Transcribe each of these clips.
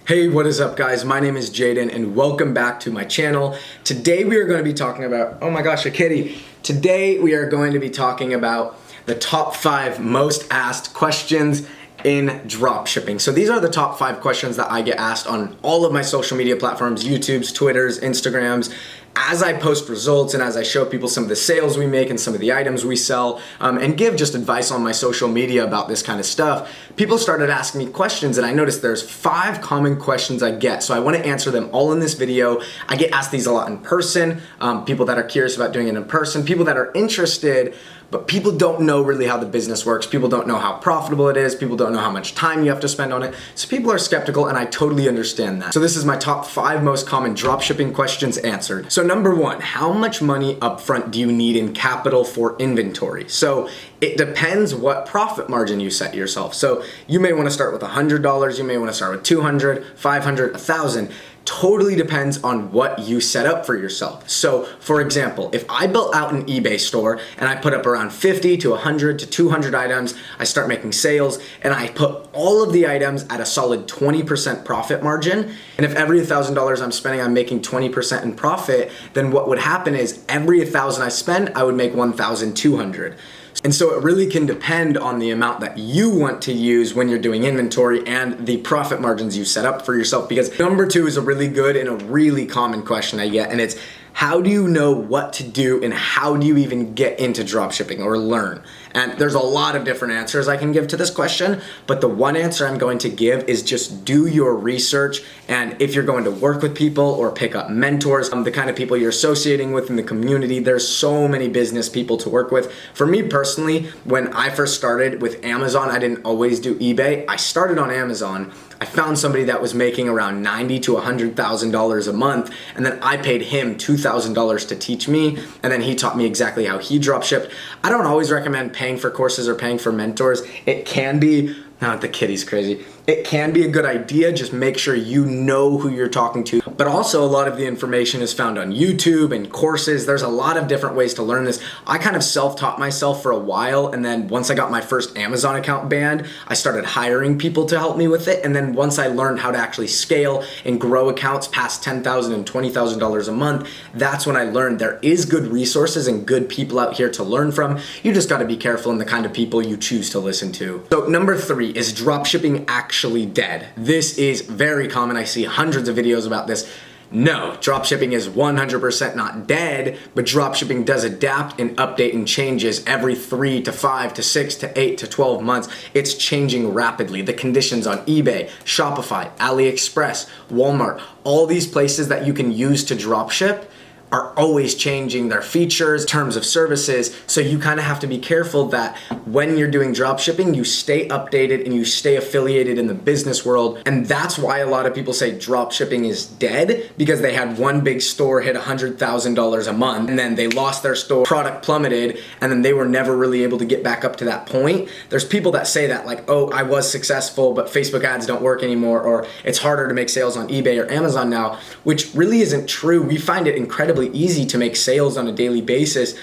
Hey, what is up guys? My name is Jaden and welcome back to my channel. Today we are going to be talking about, oh my gosh, a kitty. Today we are going to be talking about the top 5 most asked questions in dropshipping. So these are the top 5 questions that I get asked on all of my social media platforms, YouTube's, Twitter's, Instagrams, as I post results and as I show people some of the sales we make and some of the items we sell, and give just advice on my social media about this kind of stuff. People started asking me questions and I noticed there's 5 common questions I get. So I want to answer them all in this video. I get asked these a lot in person, people that are curious about doing it in person, people that are interested, but people don't know really how the business works. People don't know how profitable it is. People don't know how much time you have to spend on it. So people are skeptical and I totally understand that. So this is my top 5 most common dropshipping questions answered. So number 1, how much money upfront do you need in capital for inventory? So it depends what profit margin you set yourself. So you may want to start with $100, you may want to start with $200, $500, $1,000. Totally depends on what you set up for yourself. So for example, if I built out an eBay store and I put up around 50 to 100 to 200 items, I start making sales and I put all of the items at a solid 20% profit margin. And if every $1,000 I'm spending, I'm making 20% in profit, then what would happen is every 1,000 I spend, I would make 1,200. And so it really can depend on the amount that you want to use when you're doing inventory and the profit margins you set up for yourself. Because number 2 is a really good and a really common question I get, and it's how do you know what to do and how do you even get into dropshipping or learn? And there's a lot of different answers I can give to this question, but the one answer I'm going to give is just do your research. And if you're going to work with people or pick up mentors, the kind of people you're associating with in the community, there's so many business people to work with. For me personally, when I first started with Amazon, I didn't always do eBay. I started on Amazon. I found somebody that was making around $90,000 to $100,000 a month, and then I paid him $2,000 to teach me, and then he taught me exactly how he dropshipped. I don't always recommend paying for courses or paying for mentors. It can be, the kitty's crazy. It can be a good idea, just make sure you know who you're talking to. But also a lot of the information is found on YouTube and courses. There's a lot of different ways to learn this. I kind of self-taught myself for a while, and then once I got my first Amazon account banned, I started hiring people to help me with it. And then once I learned how to actually scale and grow accounts past $10,000 and $20,000 a month, that's when I learned there is good resources and good people out here to learn from. You just gotta be careful in the kind of people you choose to listen to. So number 3, is dropshipping actually dead? This is very common. I see hundreds of videos about this. No, dropshipping is 100% not dead, but dropshipping does adapt and update and changes every 3 to 5 to 6 to 8 to 12 months. It's changing rapidly. The conditions on eBay, Shopify, AliExpress, Walmart, all these places that you can use to dropship are always changing their features, terms of services, so you kind of have to be careful that when you're doing dropshipping, you stay updated and you stay affiliated in the business world. And that's why a lot of people say dropshipping is dead, because they had one big store hit $100,000 a month and then they lost their store, product plummeted, and then they were never really able to get back up to that point. There's people that say that like, oh, I was successful, but Facebook ads don't work anymore, or it's harder to make sales on eBay or Amazon now, which really isn't true. We find it incredibly easy to make sales on a daily basis.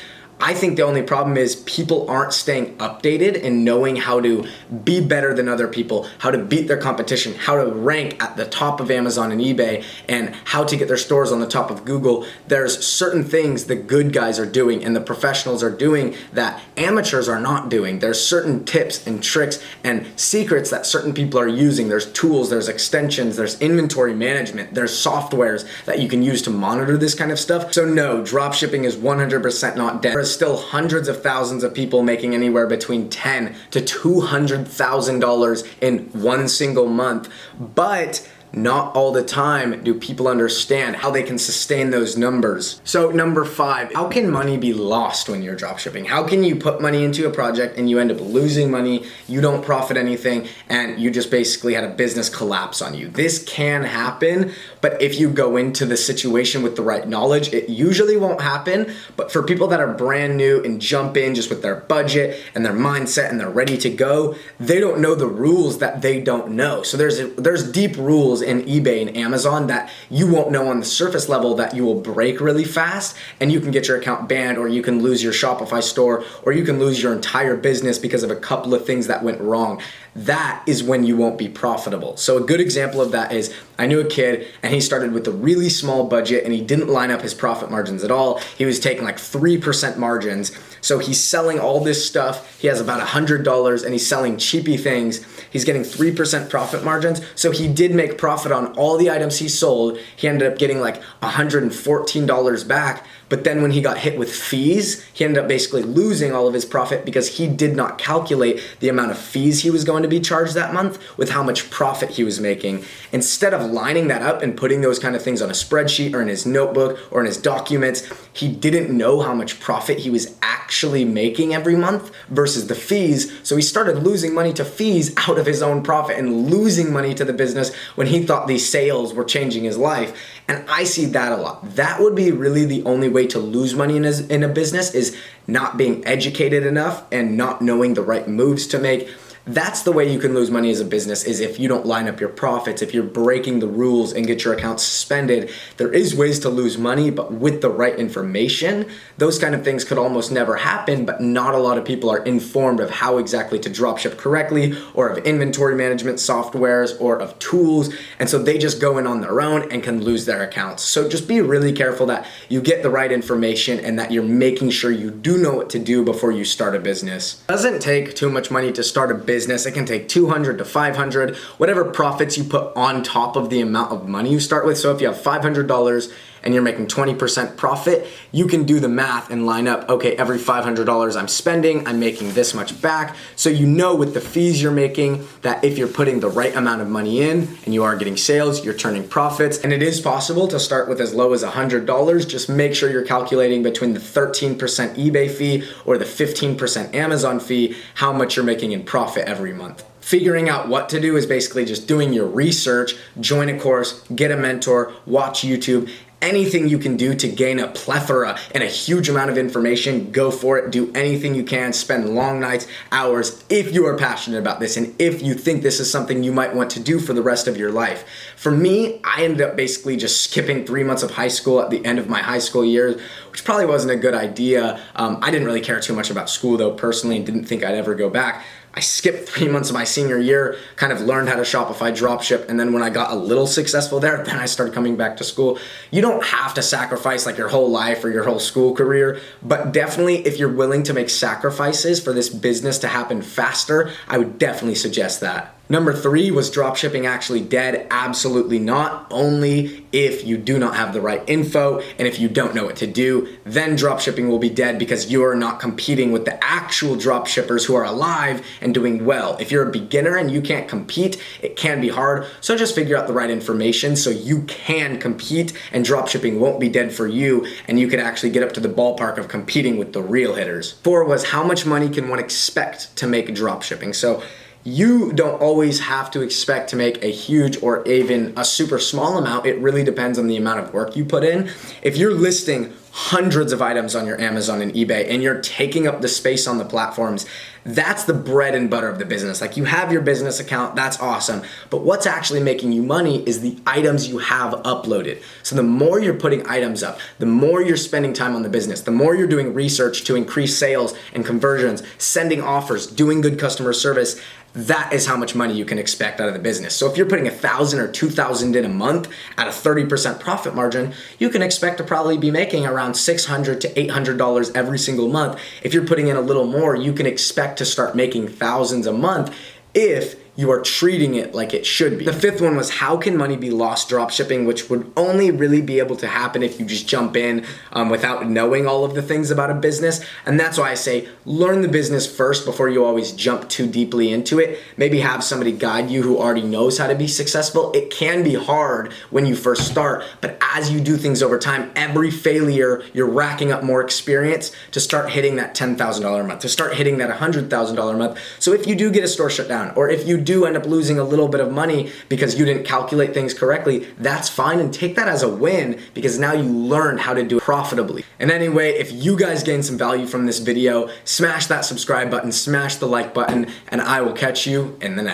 I think the only problem is people aren't staying updated and knowing how to be better than other people, how to beat their competition, how to rank at the top of Amazon and eBay, and how to get their stores on the top of Google. There's certain things the good guys are doing and the professionals are doing that amateurs are not doing. There's certain tips and tricks and secrets that certain people are using. There's tools, there's extensions, there's inventory management, there's softwares that you can use to monitor this kind of stuff. So no, dropshipping is 100% not dead. There's still hundreds of thousands of people making anywhere between $10,000 to $200,000 in one single month, but not all the time do people understand how they can sustain those numbers. So number 5, how can money be lost when you're dropshipping? How can you put money into a project and you end up losing money, you don't profit anything, and you just basically had a business collapse on you? This can happen, but if you go into the situation with the right knowledge, it usually won't happen. But for people that are brand new and jump in just with their budget and their mindset and they're ready to go, they don't know the rules that they don't know. So there's deep rules in eBay and Amazon that you won't know on the surface level that you will break really fast, and you can get your account banned, or you can lose your Shopify store, or you can lose your entire business because of a couple of things that went wrong. that is when you won't be profitable. So a good example of that is I knew a kid and he started with a really small budget and he didn't line up his profit margins at all. He was taking like 3% margins. So he's selling all this stuff. He has about $100 and he's selling cheapy things. He's getting 3% profit margins. So he did make profit on all the items he sold. He ended up getting like $114 back. But then when he got hit with fees, he ended up basically losing all of his profit because he did not calculate the amount of fees he was going to be charged that month with how much profit he was making. Instead of lining that up and putting those kind of things on a spreadsheet or in his notebook or in his documents, he didn't know how much profit he was actually making every month versus the fees. So he started losing money to fees out of his own profit and losing money to the business when he thought these sales were changing his life. And I see that a lot. That would be really the only way to lose money in a business, is not being educated enough and not knowing the right moves to make. That's the way you can lose money as a business, is if you don't line up your profits, if you're breaking the rules and get your account suspended. There is ways to lose money, but with the right information, those kind of things could almost never happen, but not a lot of people are informed of how exactly to dropship correctly, or of inventory management softwares, or of tools, and so they just go in on their own and can lose their accounts. So just be really careful that you get the right information and that you're making sure you do know what to do before you start a business. It doesn't take too much money to start a business. It can take 200 to 500, whatever profits you put on top of the amount of money you start with. So if you have $500 and you're making 20% profit, you can do the math and line up, okay, every $500 I'm spending, I'm making this much back. So you know with the fees you're making that if you're putting the right amount of money in and you are getting sales, you're turning profits. And it is possible to start with as low as $100. Just make sure you're calculating between the 13% eBay fee or the 15% Amazon fee, how much you're making in profit every month. Figuring out what to do is basically just doing your research, join a course, get a mentor, watch YouTube. Anything you can do to gain a plethora and a huge amount of information, go for it. Do anything you can. Spend long nights, hours, if you are passionate about this and if you think this is something you might want to do for the rest of your life. For me, I ended up basically just skipping 3 months of high school at the end of my high school years, which probably wasn't a good idea. I didn't really care too much about school though, personally, and didn't think I'd ever go back. I skipped 3 months of my senior year, kind of learned how to Shopify dropship, and then when I got a little successful there, then I started coming back to school. You don't have to sacrifice like your whole life or your whole school career, but definitely if you're willing to make sacrifices for this business to happen faster, I would definitely suggest that. Number 3, was dropshipping actually dead? Absolutely not. Only if you do not have the right info and if you don't know what to do, then dropshipping will be dead because you are not competing with the actual dropshippers who are alive and doing well. If you're a beginner and you can't compete, it can be hard. So just figure out the right information so you can compete and dropshipping won't be dead for you and you can actually get up to the ballpark of competing with the real hitters. 4 was, how much money can one expect to make dropshipping? So you don't always have to expect to make a huge or even a super small amount. It really depends on the amount of work you put in. If you're listing hundreds of items on your Amazon and eBay and you're taking up the space on the platforms, that's the bread and butter of the business. Like, you have your business account, that's awesome. But what's actually making you money is the items you have uploaded. So the more you're putting items up, the more you're spending time on the business, the more you're doing research to increase sales and conversions, sending offers, doing good customer service, that is how much money you can expect out of the business. So if you're putting $1,000 or $2,000 in a month at a 30% profit margin, you can expect to probably be making around $600 to $800 every single month. If you're putting in a little more, you can expect to start making thousands a month if you are treating it like it should be. The 5th one was, how can money be lost dropshipping, which would only really be able to happen if you just jump in without knowing all of the things about a business. And that's why I say learn the business first before you always jump too deeply into it. Maybe have somebody guide you who already knows how to be successful. It can be hard when you first start, but as you do things over time, every failure, you're racking up more experience to start hitting that $10,000 a month, to start hitting that $100,000 a month. So if you do get a store shut down, or if you do end up losing a little bit of money because you didn't calculate things correctly, that's fine, and take that as a win because now you learned how to do it profitably. And anyway, if you guys gained some value from this video, smash that subscribe button, smash the like button, and I will catch you in the next